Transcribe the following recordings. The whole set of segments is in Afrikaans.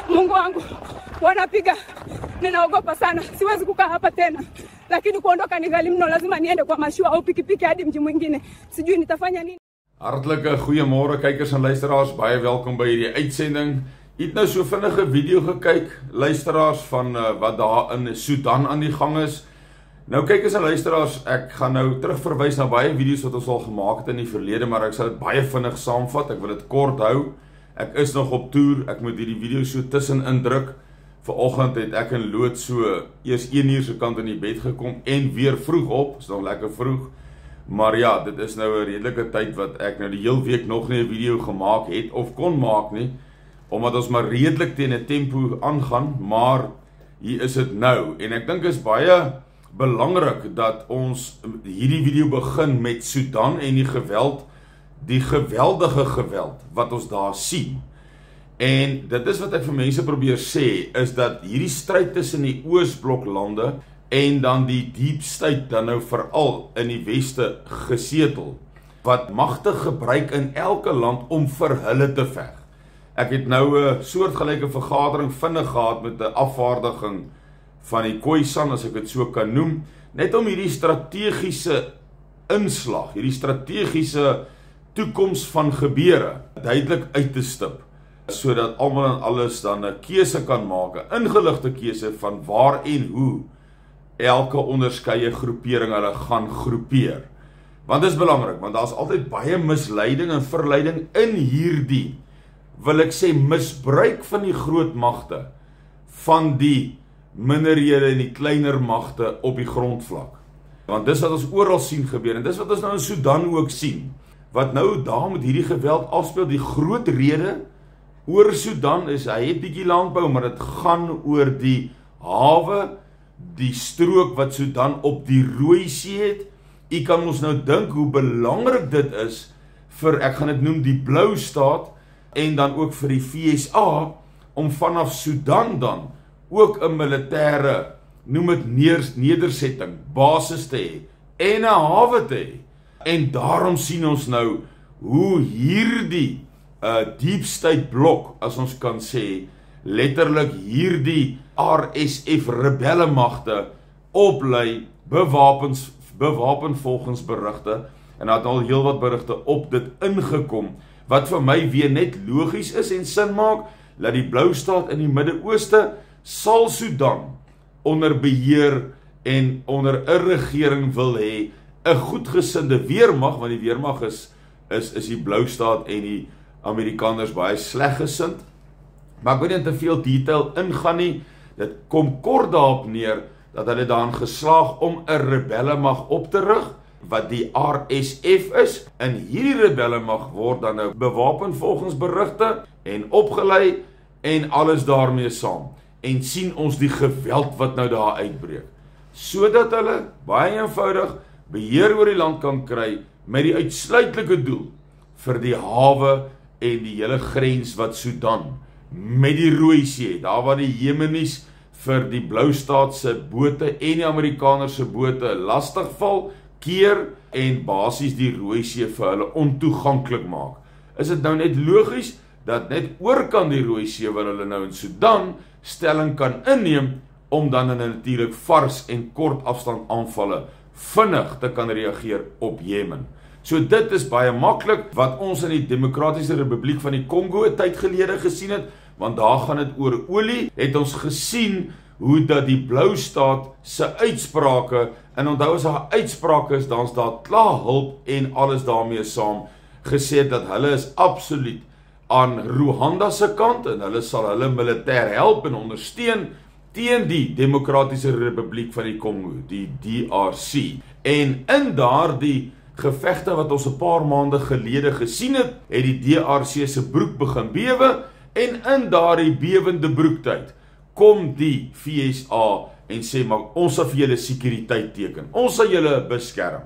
Mungu wangu, wanapiga, ninaogopa sana, siwezi kukaa hapa tena. Lakini kuondoka ni ghali mno, lazima niende kwa mashua au pikipiki hadi mji mwingine. Sijui nitafanya nini. Hartlike goeiemôre kykers en luisteraars, baie welkom by hierdie uitsending. Ek het nou so vinnige video gekyk, luisteraars, van wat daar in Sudan aan die gang is. Nou kykers en luisteraars, ek gaan nou terugverwys na baie video's wat ons al gemaak het in die verlede, maar ek sal dit baie vinnig saamvat, ek wil dit kort hou. Ek is nog op toer, ek moet hierdie video so tussen indruk. Vanoggend het ek in Lood so eers 1 uur se kant in die bed gekom en weer vroeg op, is nog lekker vroeg. Maar ja, dit is nou 'n redelike tyd wat ek nou die heel week nog nie 'n video gemaak het of kon maak nie, omdat ons maar redelik teen 'n tempo aangaan, maar hier is dit nou. En ek dink is baie belangrik dat ons hierdie video begin met Sudan en die geweldige geweld wat ons daar sien. En dit is wat ek vir mense probeer sê, is dat hierdie stryd tussen die Oosbloklande en dan die deep state dan nou veral in die weste gesetel, wat magte gebruik in elke land om vir hulle te veg. Ek het nou 'n soortgelyke vergadering vinnig gehad met 'n afvaardiging van die Khoisan, as ek dit so kan noem, net om hierdie strategiese inslag, hierdie strategiese toekoms van gebeure duidelik uit te stip, sodat almal en alles dan 'n keuse kan maak, 'n ingeligte keuse van waar en hoe elke onderskeie groepering hulle gaan groepeer. Want dit is belangrik, want daar is altyd baie misleiding en verleiding in hierdie, wil ek sê, misbruik van die groot magte, van die minderhede en die kleiner magte op die grondvlak. Want dis wat ons oral sien gebeur, en dis wat ons nou in Sudan ook sien, wat nou daar met hierdie geweld afspeel. Die groot rede oor Sudan is, hy het bietjie landbou, maar dit gaan oor die hawe, die strook wat Sudan op die Rooi See het. U kan ons nou dink hoe belangrik dit is vir, ek gaan dit noem, die Blou Staat, en dan ook vir die FSA, om vanaf Sudan dan ook 'n militêre, noem dit nedersetting, basis te hê, en 'n hawe te hê. En daarom sien ons nou hoe hierdie deep state blok, as ons kan sê, letterlik hierdie RSF rebellemagte oplei, bewapen volgens berigte, en daar het al heel wat berigte op dit ingekom, wat vir my weer net logies is en sin maak, dat die Blou Staat in die Midde-Ooste sal Sudan onder beheer en onder 'n regering wil hê, 'n goedgesinde weermag, want die weermag is die Blou Staat en die Amerikaners baie sleggesind. Maar ek wil nie te veel detail ingaan nie. Dit kom kort daarop neer dat hulle daarin geslaag om 'n rebellemag op te rig, wat die RSF is. En hierdie rebellemag word dan nou bewapen volgens berigte en opgelei en alles daarmee saam. En sien ons die geweld wat nou daar uitbreek, sodat hulle baie eenvoudig beheer oor die land kan kry met die uitsluitlike doel vir die hawe en die hele grens wat Sudan met die Rooi See, daar waar die Jemenies vir die Blou Staat se bote en die Amerikaners se bote lastig val, keer en basies die Rooi See vir hulle ontoeganklik maak. Is dit nou net logies dat net oorkant die Rooi See, waar hulle nou in Sudan stelling kan inneem, om dan in natuurlik vars en kort afstand aanvalle vinnig te kan reageer op Jemen. So dit is baie maklik wat ons in die Demokratiese Republiek van die Kongo 'n tyd gelede gesien het, want daar gaan dit oor olie, het ons gesien hoe dat die Blou Staat se uitsprake, en onthou as daar uitsprake is, dan is daar klaar hulp en alles daarmee saam, gesê dat hulle is absoluut aan Rwanda se kant, en hulle sal hulle militêr help en ondersteun teen die Demokratiese Republiek van die Kongo, die DRC. En in daardie gevegte wat ons 'n paar maande gelede gesien het, het die DRC se broek begin bewe, en in daardie bewende broektyd kom die FSA en sê, maar ons sal vir julle sekuriteit teken, ons sal julle beskerm.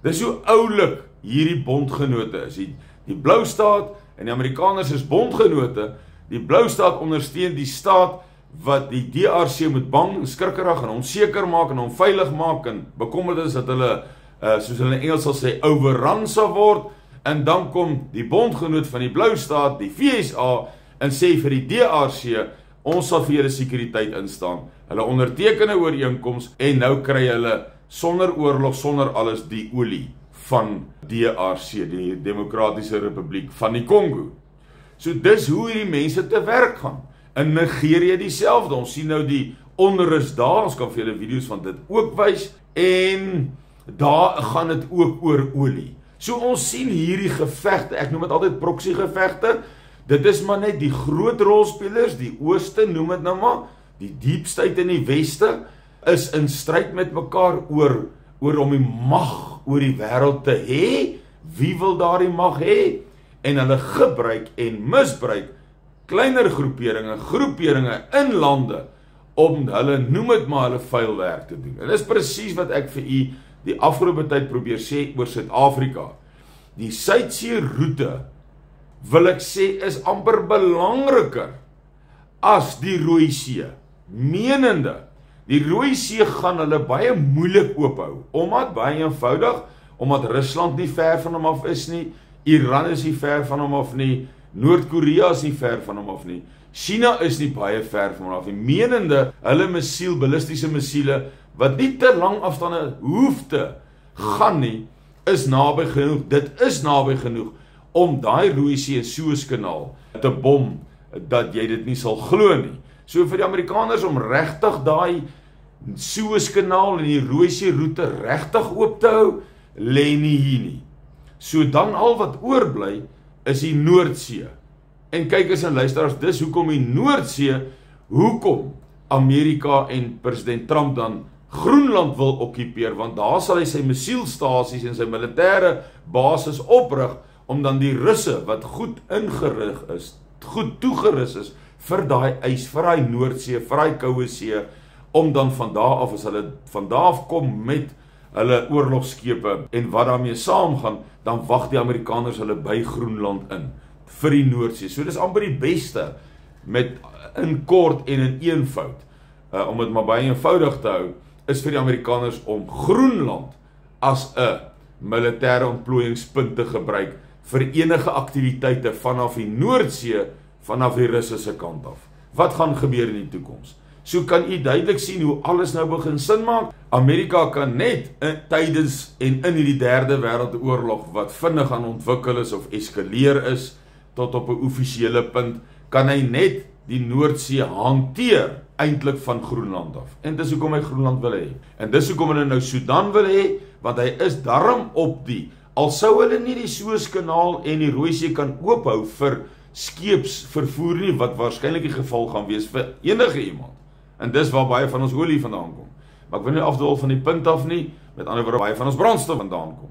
Dis hoe oulik hierdie bondgenote is. Die Blou Staat en die Amerikaners is bondgenote. Die Blou Staat ondersteun die staat wat die DRC moet bang, skrikkerig en onseker maak en onveilig maak en bekommerd is dat hulle, soos hulle in Engels sal sê, overrun sal word. En dan kom die bondgenoot van die Blou Staat, die FSA, en sê vir die DRC, ons sal vir julle sekuriteit instaan. Hulle onderteken 'n ooreenkoms en nou kry hulle sonder oorlog, sonder alles die olie van DRC, die Demokratiese Republiek van die Kongo. So dis hoe hierdie mense te werk gaan. In Nigerië dieselfde, ons sien nou die onrus daar, ons kan vir julle video's van dit ook wys, en daar gaan dit ook oor olie. So ons sien hierdie gevegte, ek noem dit altyd proxy gevegte, dit is maar net die groot rolspelers, die ooste, noem dit nou maar, die deep state in die weste, is in stryd met mekaar oor om die mag oor die wêreld te hê. Wie wil daardie mag hê? En hulle gebruik en misbruik kleiner groeperinge in lande om hulle, noem dit maar, hulle vuil werk te doen. En dis presies wat ek vir u die afgelope tyd probeer sê oor Suid-Afrika. Die Suidsee roete, wil ek sê, is amper belangriker as die Rooi See. Menende, die Rooi See gaan hulle baie moeilik oophou, baie eenvoudig, omdat Rusland nie ver van hom af is nie, Iran is nie ver van hom af nie, Noord-Korea is nie ver van hom af nie, China is nie baie ver van hom af nie, menende, hulle ballistiese missiele, wat nie te lang afstande hoef te gaan nie, is naby genoeg, dit is naby genoeg, om daai Rooi See en Suezkanaal te bom, dat jy dit nie sal glo nie. So vir die Amerikaners om regtig daai Suezkanaal en die Rooi See roete regtig oop te hou, lê nie hier nie. So dan al wat oorbly is die Noordsee. En kykers en luisteraars, dis hoekom die Noordsee, hoekom Amerika en president Trump dan Groenland wil okkupeer, want daar sal hy sy missielstasies en sy militêre basis oprig, om dan die Russe, wat goed ingerig is, goed toegerus is, vir daai ys, vir daai Noordsee, vir daai koue see, om dan van daar af, as hulle van daar af kom met hulle oorlogskepe, en wat daarmee saamgaan, dan wag die Amerikaners hulle by Groenland in, vir die Noordsee. So dis amper die beste, met in kort en in eenvoud, om dit maar baie eenvoudig te hou, is vir die Amerikaners om Groenland as 'n militêre ontplooiingspunt te gebruik vir enige aktiwiteite vanaf die Noordsee, vanaf die Russiese kant af. Wat gaan gebeur in die toekoms? So kan u duidelik sien hoe alles nou begin sin maak. Amerika kan net tydens en in hierdie derde wêreldoorlog wat vinnig aan ontwikkel is of eskaleer is tot op 'n offisiële punt, kan hy net die Noordsee hanteer eintlik van Groenland af. En dis hoekom hy Groenland wil hê. En dis hoekom hulle nou Sudan wil hê, want hy is darm op die, al sou hulle nie die Suezkanaal en die Rooi See kan oophou vir skeepsvervoer nie, wat waarskynlik die geval gaan wees vir enige iemand. En dis waar baie van ons olie vandaan kom. Maar ek wil nie afdwaal van die punt af nie, met ander woorde baie van ons brandstof vandaan kom.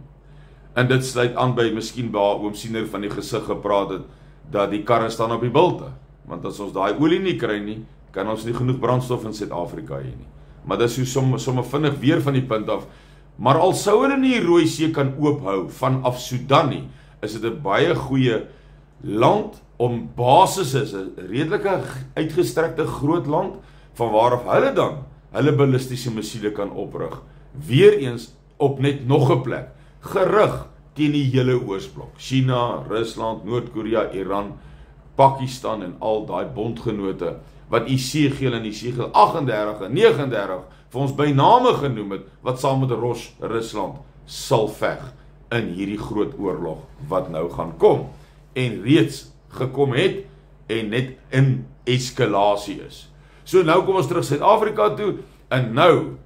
En dit sluit aan by miskien waar oom Siener van die gesig gepraat het, dat die karre staan op die bilte. Want as ons daai olie nie kry nie, kan ons nie genoeg brandstof in Suid-Afrika hê nie. Maar dis hoe somme vinnig weer van die punt af. Maar al sou hulle nie die Rooi See kan oophou vanaf Sudan nie, is dit 'n baie goeie land om basis is, 'n redelike uitgestrekte groot land, van waaraf hulle dan hulle ballistiese missiele kan oprig. Weereens op net nog 'n plek, gerig teen die hele Oosblok. China, Rusland, Noord-Korea, Iran, Pakistan en al daai bondgenote, wat Esegiel en Esegiel 38 en 39 vir ons by name genoem het, wat saam met Rusland sal veg in hierdie groot oorlog wat nou gaan kom, en reeds gekom het, en net in eskalasie is. So nou kom ons terug Suid-Afrika toe, en nou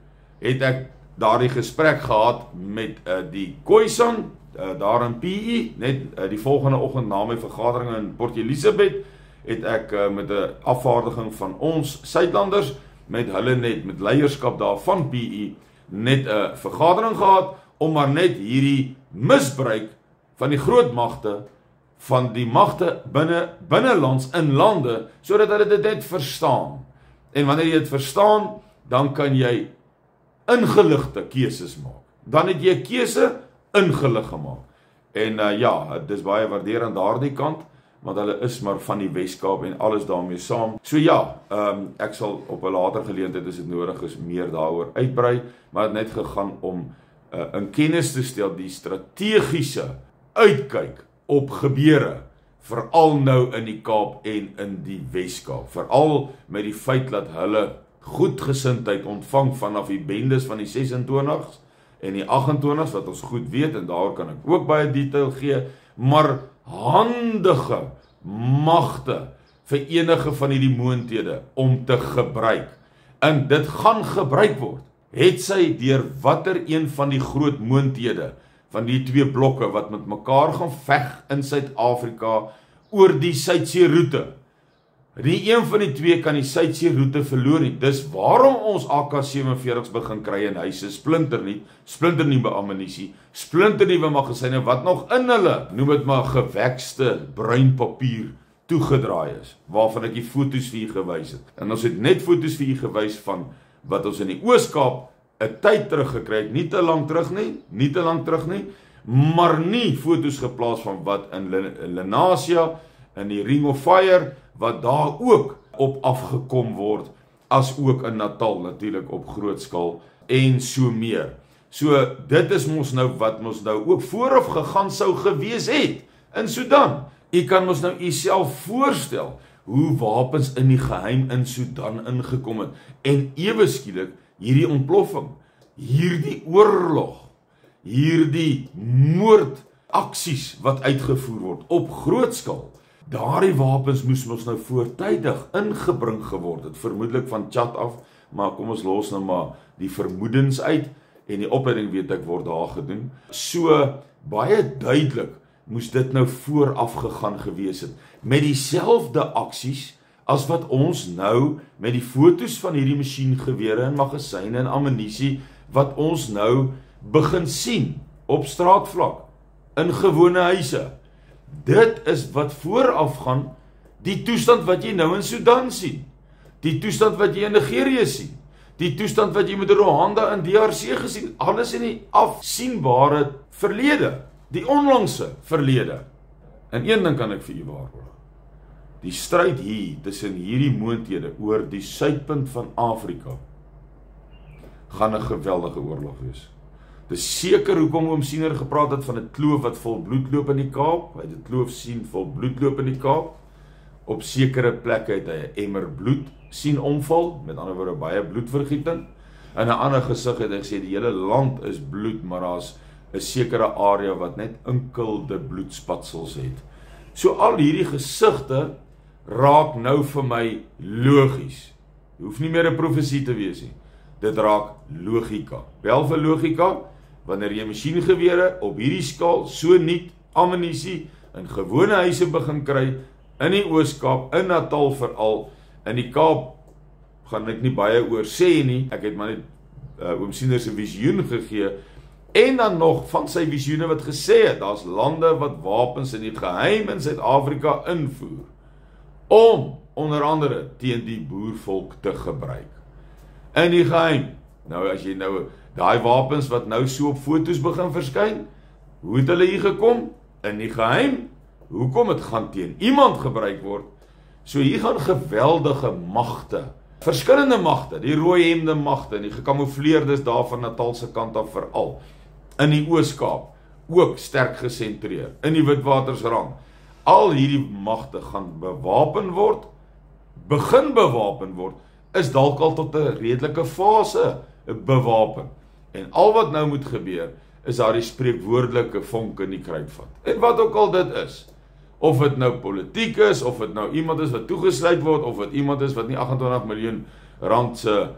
het ek daardie gesprek gehad met die Khoisan, daar in PE, net die volgende oggend na my vergadering in Port Elizabeth, het ek met 'n afvaardiging van ons Suidlanders, met hulle net, met leierskap daar van PE, net 'n vergadering gehad, om maar net hierdie misbruik van die groot magte, van die magte binnelands in lande, sodat hulle dit net verstaan. En wanneer jy dit verstaan, dan kan jy ingeligte keuses maak. Dan het jy 'n keuse ingelig gemaak. En ja, dit is baie waardeer aan daardie kant, want hulle is maar van die Weskaap en alles daarmee saam. So ja, ek sal op 'n later geleentheid, as dit nodig is, meer daaroor uitbrei, maar het net gegaan om in kennis te stel die strategiese uitkyk op gebeure veral nou in die Kaap en in die Weskaap, veral met die feit dat hulle goedgesindheid ontvang vanaf die bendes van die 26s en die 28s, wat ons goed weet, en daar kan ek ook baie detail gee, maar handige magte vir enige van hierdie moonthede om te gebruik. En dit gaan gebruik word, het sy deur watter een van die groot moonthede van die twee blokke wat met mekaar gaan veg in Suid-Afrika oor die Suidsee roete. Nie een van die twee kan die Suidsee roete verloor nie. Dis waarom ons AK-47's begin kry in huise, splinternuwe ammunisie, splinternuwe magasyne wat nog in hulle, noem dit maar gewekste bruin papier toegedraai is, waarvan ek die foto's vir u gewys het. En ons het net foto's vir u gewys van wat ons in die Ooskaap 'n tyd teruggekry het, nie te lank terug nie, maar nie foto's geplaas van wat in Lenasia, in die Ring of Fire, wat daar ook op afgekom word, as ook in Natal natuurlik op groot skaal en so meer. So dit is mos nou wat mos nou ook vooraf gegaan sou gewees het in Sudan. U kan mos nou uself voorstel hoe wapens in die geheim in Sudan ingekom het en ewe skielik hierdie ontploffing, hierdie oorlog, hierdie moordaksies wat uitgevoer word op groot skaal. Daardie wapens moes ons nou voortydig ingebring geword het, vermoedelik van Tjad af, maar kom ons los nou maar die vermoedens uit en die opleiding weet ek word daar gedoen. So baie duidelik moes dit nou vooraf gegaan gewees het, met dieselfde aksies as wat ons nou met die foto's van hierdie masjiengewere en magasyne en ammunisie wat ons nou begin sien op straatvlak, in gewone huise. Dit is wat vooraf gaan die toestand wat jy nou in Sudan sien, die toestand wat jy in Nigerië sien, die toestand wat jy met Rwanda en DRC gesien, alles in die afsienbare verlede, die onlangse verlede. En een ding kan ek vir u waarborg, die stryd hier tussen hierdie moonthede oor die suidpunt van Afrika gaan 'n geweldige oorlog wees. Dis seker hoekom oom Siener gepraat het van 'n kloof wat vol bloed loop in die Kaap. Hy het 'n kloof sien vol bloed loop in die Kaap. Op sekere plekke het hy 'n emmer bloed sien omval, met ander woorde baie bloedvergieting. In 'n ander gesig het hy gesê die hele land is bloed, maar daar's 'n sekere area wat net enkelde bloedspatsels het. So al hierdie gesigte raak nou vir my logies. Hoef nie meer 'n profesie te wees nie. Dit raak logika. Wel vir logika, wanneer jy masjiengewere op hierdie skaal, so nuut ammunisie in gewone huise begin kry, in die Ooskaap, in Natal veral, in die Kaap, gaan ek nie baie oor sê nie, ek het maar net oom Siener se visioen gegee, en dan nog van sy visioene wat gesê het, daar's lande wat wapens in die geheim in Suid-Afrika invoer, om onder andere teen die boervolk te gebruik. In die geheim. Nou as jy nou daai wapens wat nou so op foto's begin verskyn, hoe het hulle hier gekom? In die geheim. Hoekom? Het gaan teen iemand gebruik word. So hier gaan geweldige magte, verskillende magte, die rooi hemde magte, die gekamoufleerdes daar van Natal se kant af veral, in die Ooskaap, ook sterk gesentreer, in die Witwatersrand. Al hierdie magte gaan bewapen word, begin bewapen word, is dalk al tot 'n redelike fase bewapen. En al wat nou moet gebeur, is daar die spreekwoordelike vonk in die kruitvat. En wat ook al dit is, of dit nou politiek is, of dit nou iemand is wat toegesluit word, of dit iemand is wat nie 28 miljoen rand se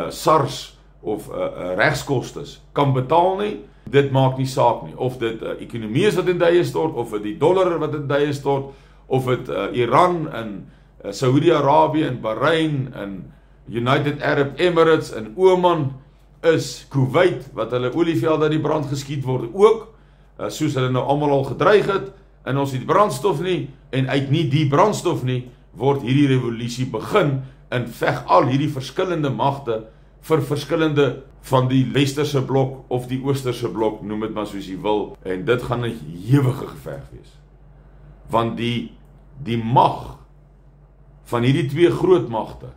SARS of regskostes kan betaal nie, dit maak nie saak nie. Of dit ekonomie is wat in duie stort, of dit die dollar wat in duie stort, of dit Iran en Saudi-Arabië en Bahrein en United Arab Emirates en Oman is, Kuwait, wat hulle olievelde in die brand geskiet word ook, soos hulle nou almal al gedreig het, en ons het brandstof nie, en uit nie die brandstof nie, word hierdie revolusie begin, en veg al hierdie verskillende magte, vir verskillende van die westerse blok, of die oosterse blok, noem het maar soos jy wil, en dit gaan 'n ewige geveg wees. Want die mag, van hierdie twee groot magte,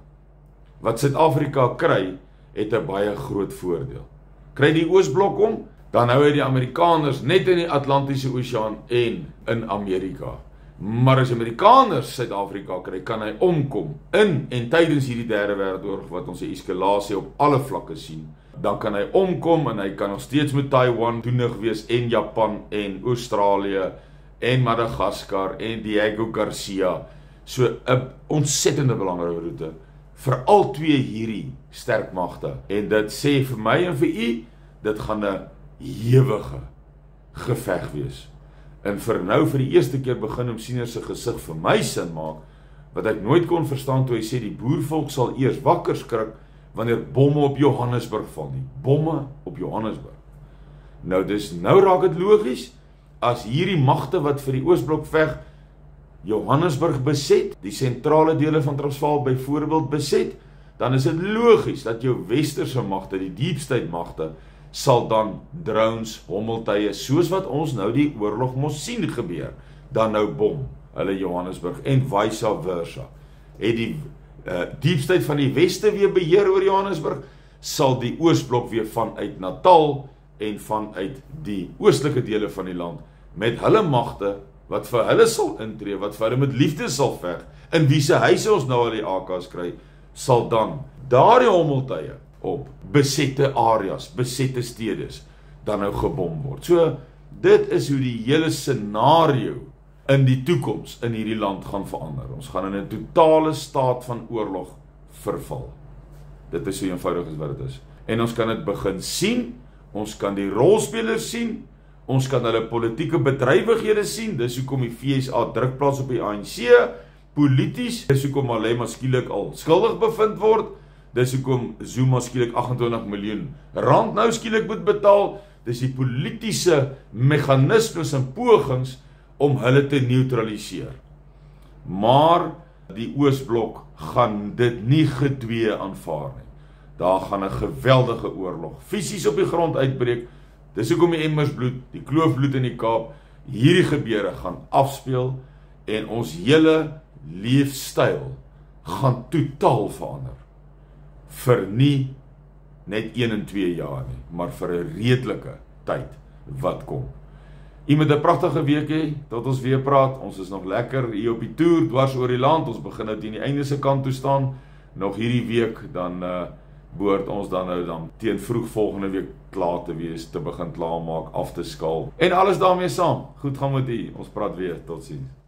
wat Suid-Afrika kry, het 'n baie groot voordeel. Kry die Oosblok om, dan hou hy die Amerikaners net in die Atlantiese Oseaan en in Amerika. Maar as Amerikaners Suid-Afrika kry, kan hy omkom in en tydens hierdie derde wêreldoorlog wat ons 'n eskalasie op alle vlakke sien. Dan kan hy omkom en hy kan nog steeds met Taiwan doenig wees en Japan en Australië en Madagaskar en Diego Garcia. So 'n ontsettende belangrike roete vir al twee hierdie sterk magte. En dit sê vir my en vir u, dit gaan 'n ewige geveg wees. En vir die eerste keer begin om Siener se gesig vir my sin maak, wat ek nooit kon verstaan toe hy sê die boervolk sal eers wakker skrik wanneer bomme op Johannesburg val nie. Bomme op Johannesburg. Nou raak dit logies, as hierdie magte wat vir die Oosblok veg, Johannesburg beset, die sentrale dele van Transvaal byvoorbeeld beset, dan is dit logies dat jou westerse magte, die deep state magte, sal dan drones, hommeltuie, soos wat ons nou die oorlog mos sien gebeur, dan nou bom hulle Johannesburg en vice versa. Het die deep state van die weste weer beheer oor Johannesburg, sal die Oosblok weer vanuit Natal en vanuit die oostelike dele van die land met hulle magte wat vir hulle sal intree, wat vir hulle met liefde sal veg, in wie se huise ons nou al die AK's kry, sal dan daardie hommeltuie op besette areas, besette stedes, dan nou gebom word. So, dit is hoe die hele scenario in die toekoms in hierdie land gaan verander. Ons gaan in 'n totale staat van oorlog verval. Dit is so eenvoudig as wat dit is. En ons kan dit begin sien, ons kan die rolspelers sien, ons kan hulle politieke bedrywighede sien, dis hoekom die FSA druk plaas op die ANC, polities, dis hoekom Malema skielik al skuldig bevind word, dis hoekom Zuma skielik 28 miljoen rand nou skielik moet betaal, dis die politiese meganismes en pogings om hulle te neutraliseer. Maar die Oosblok gaan dit nie gedwee aanvaar nie. Daar gaan 'n geweldige oorlog fisies op die grond uitbreek. Dis hoekom die Emmersbloed, die Kloofbloed in die Kaap, hierdie gebeure gaan afspeel en ons hele leefstyl gaan totaal verander. Vir nie net 1 en 2 jaar nie, maar vir 'n redelike tyd wat kom. U moet 'n pragtige week hê, tot ons weer praat. Ons is nog lekker hier op die toer, dwars oor die land. Ons begin nou teen die einde se kant toe staan. Nog hierdie week, dan behoort ons dan teen vroeg volgende week klaar te wees, te begin klaarmaak, af te skaal. En alles daarmee saam. Goed gaan met u. Ons praat weer. Totsiens.